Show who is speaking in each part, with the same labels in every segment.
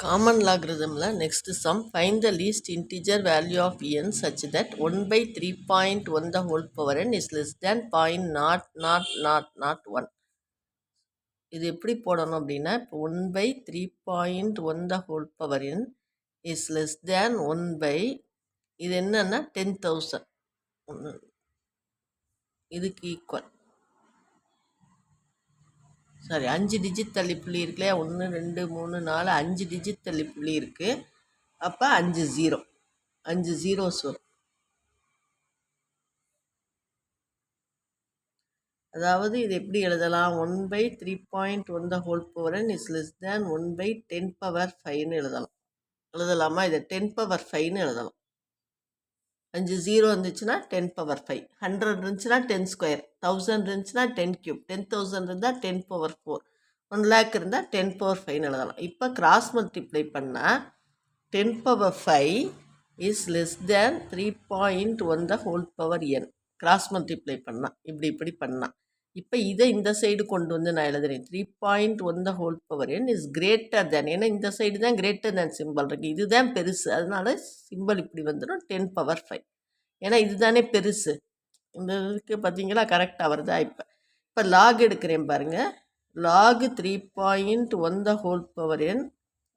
Speaker 1: Common logarithm next sum, find the least integer value of n such that 1 by 3.1 the whole power n is less than 0.0001. இது எப்படி போடணும் அப்படின்னா, இப்போ 1 by 3.1 the whole power n is less than 1 by, இது என்னன்னா 10,000, இதுக்கு equal, sorry 5 digit தள்ளிப்புள்ளி இருக்குல்லையா, 1 2 3 4 5 digit தள்ளிப்புள்ளி இருக்குது. அப்போ 5 ஜீரோஸ் வரும். அதாவது இது எப்படி எழுதலாம், 1 by 3.1 the whole power n is less than 1 by 10 power 5ன்னு எழுதலாமா? இதை 10 power 5ன்னு எழுதலாம். 5 ஜீரோ இருந்துச்சுன்னா 10 power 5, 100 இருந்துச்சுன்னா 10 ஸ்கொயர், 1000 இருந்துச்சுன்னா 10 கியூப், 10,000 இருந்தால் 10 power 4, 1 lakh இருந்தால் 10 power 5ன்னு எழுதலாம். இப்போ கிராஸ் மல்டிப்ளை பண்ணால் 10 power 5 is less than 3.1 the whole power n. Cross multiply பண்ணால் இப்படி பண்ணால், இப்போ இதை இந்த சைடு கொண்டு வந்து நான் எழுதுறேன். 3.1 the whole power n is greater than, ஏன்னா இந்த சைடு தான் greater than சிம்பிள் இருக்குது, இதுதான் பெருசு, அதனால சிம்பிள் இப்படி வந்துடும் 10 power 5. ஏன்னா இதுதானே பெருசு, இந்த இதுக்கு பார்த்தீங்களா கரெக்டாக வருதா? இப்போ லாக் எடுக்கிறேன் பாருங்கள். log 3.1 the whole power n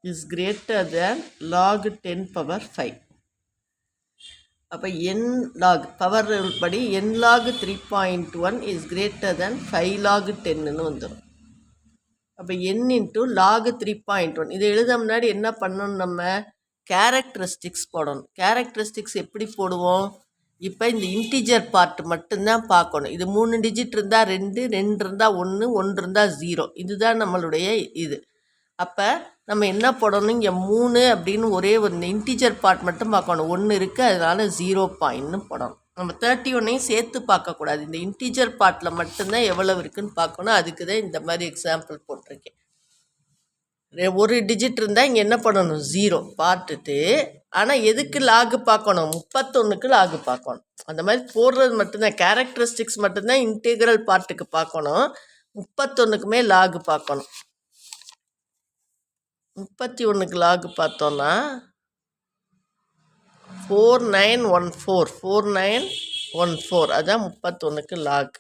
Speaker 1: is greater than log 10 power 5. அப்போ n log பவர் படி n log 3.1 is greater than 5 log 10ன்னு வந்துடும். அப்போ n into log 3.1, இதை எழுத முன்னாடி என்ன பண்ணணும், நம்ம கேரக்டரிஸ்டிக்ஸ் போடணும். கேரக்டரிஸ்டிக்ஸ் எப்படி போடுவோம், இப்போ இந்த இன்டிஜர் பார்ட் மட்டும்தான் பார்க்கணும். இது 3 டிஜிட் இருந்தால் 2, 2 இருந்தால் 1, 1 இருந்தால் 0, இதுதான் நம்மளுடைய இது. அப்போ நம்ம என்ன போடணும், இங்கே 3 அப்படின்னு ஒரே ஒரு இன்டிஜர் பார்ட் மட்டும் பார்க்கணும். 1 இருக்குது, அதனால 0.ன்னு போடணும். நம்ம 31ஐயும் சேர்த்து பார்க்கக்கூடாது, இந்த இன்டிஜர் பார்ட்டில் மட்டும்தான் எவ்வளவு இருக்குதுன்னு பார்க்கணும். அதுக்கு தான் இந்த மாதிரி எக்ஸாம்பிள் போட்டிருக்கேன். ஒரு டிஜிட் இருந்தால் இங்கே என்ன பண்ணணும், 0 பார்த்துட்டு, ஆனால் எதுக்கு லாகு பார்க்கணும், 31க்கு லாகு பார்க்கணும். அந்த மாதிரி போடுறது மட்டும்தான், கேரக்டரிஸ்டிக்ஸ் மட்டும்தான் இன்டெக்ரல் பார்ட்டுக்கு பார்க்கணும், 31க்குமே லாகு பார்க்கணும். 31க்கு லாகு பார்த்தோன்னா 4914, அதான் 31க்கு லாக்.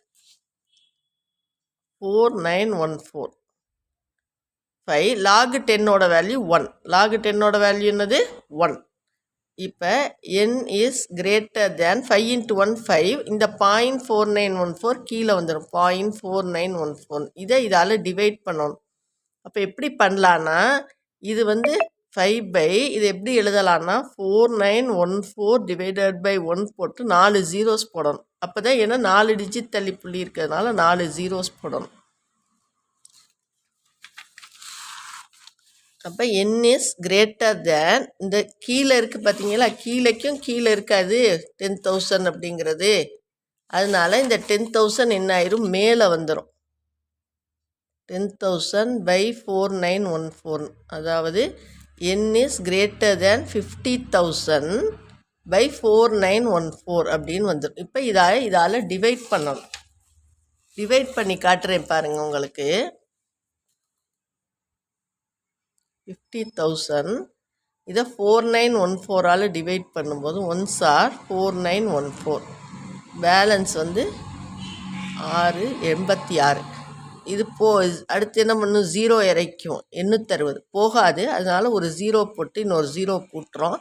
Speaker 1: 4914 5, லாக் 10ஓட வேல்யூ 1, லாக் 10ஓட வேல்யூ என்னது 1. இப்போ n is greater than 5 into 1 5, இந்த 0.4914 கீழே வந்துடும், 0.4914. இதால் டிவைட் பண்ணணும். அப்போ எப்படி பண்ணலான்னா, இது 5 இது எப்படி எழுதலான்னா 4914 டிவைடட் பை 1 போட்டு 4 ஜீரோஸ் போடணும். அப்போ தான், ஏன்னா 4 டிஜிட் தள்ளி புள்ளி இருக்கிறதுனால 4 ஜீரோஸ் போடணும். அப்போ n இஸ் கிரேட்டர் தேன், இந்த கீழே இருக்குது பார்த்தீங்களா, கீழே இருக்காது 10,000 அப்படிங்கிறது, அதனால இந்த 10,000 என்ன ஆயிரும், மேலே வந்துடும். 10,000 by 4914, அதாவது n is greater than 50,000 by 4914 அப்படின்னு வந்துடும். இப்போ இதால் டிவைட் பண்ணணும். டிவைட் பண்ணி காட்டுறேன் பாருங்கள் உங்களுக்கு. 50,000 இதை 4914ஆல் டிவைட் பண்ணும்போது 1s are 4914, பேலன்ஸ் 686. இது அடுத்து என்ன பண்ணும், 0 இறைக்கும், 860 போகாது, அதனால் ஒரு 0 போட்டு இன்னொரு 0 கூட்டுறோம்,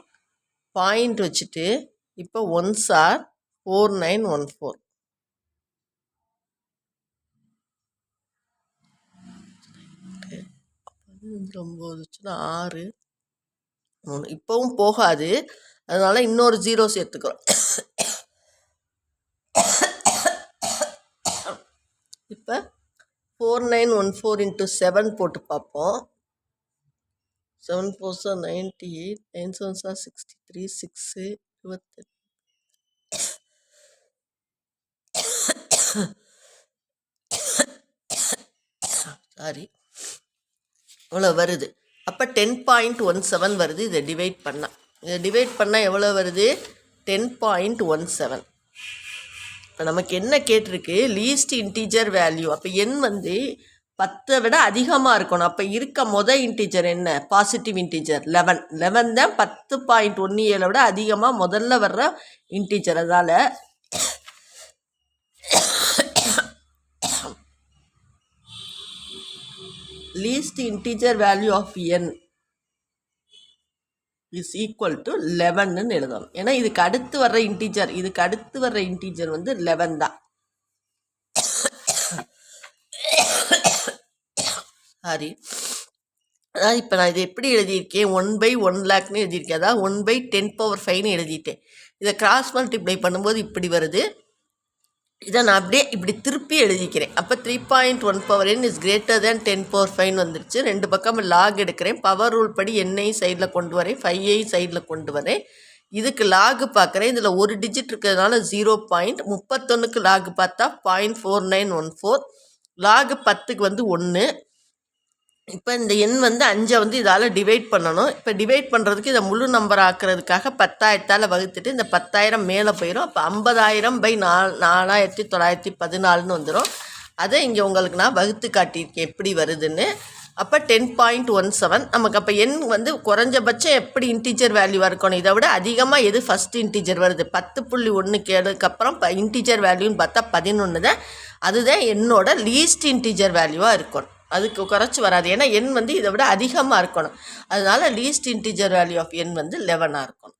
Speaker 1: பாயிண்ட் வச்சுட்டு. இப்போ 1s are 4914. வச்சுன்னா 6 3, இப்போவும் போகாது, அதனால் இன்னொரு 0 சேர்த்துக்கிறோம். இப்போ 4914 into 7 போட்டு பார்ப்போம். 7 4s are 98, 9 7s are 63, 6 28. Sorry, இவ்வளோ வருது. அப்போ 10.17 வருது. இதை டிவைட் பண்ணால் எவ்வளோ வருது, 10.17. இப்போ நமக்கு என்ன கேட்டிருக்கு, லீஸ்ட் இன்டீஜர் வேல்யூ. அப்போ n 10 விட அதிகமாக இருக்கணும். அப்போ இருக்க இன்டீஜர் என்ன? Positive integer 11. 11 தான் 10.17 விட அதிகமாக முதல்ல வர்ற இன்டீஜர். அதால் least integer value of n is equal to 11ன்னு எழுதணும். ஏன்னா இதுக்கு அடுத்து வர்ற இன்டீஜர் வந்து 11 தான். சாரி, அதாவது இப்போ நான் இது எப்படி எழுதியிருக்கேன்? 1/1 லேக்னு எழுதியிருக்கேன். அதாவது 1/10⁵ எழுதிட்டேன். இதை கிராஸ் மல்டிப்ளை பண்ணும்போது இப்படி வருது. இதை நான் அப்படியே இப்படி திருப்பி எழுதிக்கிறேன். அப்போ 3.1 இஸ் கிரேட்டர் தேன் 10⁵ வந்துருச்சு. ரெண்டு பக்கம் லாக் எடுக்கிறேன். பவர் ரூல் படி என்னையும் சைடில் கொண்டு வரேன், 5ஐயும் சைடில் கொண்டு வரேன். இதுக்கு லாகு பார்க்குறேன். இதில் ஒரு டிஜிட் இருக்கிறதுனால 0.31க்கு லாகு பார்த்தா 0.4914. லாகு 10க்கு வந்து 1. இப்போ இந்த எண் வந்து 5 வந்து இதால் டிவைட் பண்ணணும். இப்போ டிவைட் பண்ணுறதுக்கு இதை முழு நம்பர் ஆக்குறதுக்காக 10,000ஆல் வகுத்துட்டு இந்த 10,000 மேலே போயிடும். அப்போ 50,000/4914ன்னு வந்துடும். அதை இங்கே உங்களுக்கு நான் வகுத்து காட்டியிருக்கேன் எப்படி வருதுன்னு. அப்போ 10.17. நமக்கு அப்போ எண் வந்து குறைஞ்சபட்சம் எப்படி இன்டீஜர் வேல்யூவாக இருக்கணும்? இதை விட அதிகமாக எது ஃபஸ்ட் இன்டீஜர் வருது? 10.1 அப்புறம் இன்டீஜர் வேல்யூன்னு பார்த்தா 11 தான். அதுதான் என்னோட லீஸ்ட் இன்டீஜர் வேல்யூவாக இருக்கணும். அதுக்கு குறைச்சி வராது. ஏன்னா எண் வந்து இதை விட அதிகமாக இருக்கணும். அதனால லீஸ்ட் இன்டீஜர் வேல்யூ ஆஃப் எண் வந்து 11ஆக இருக்கணும்.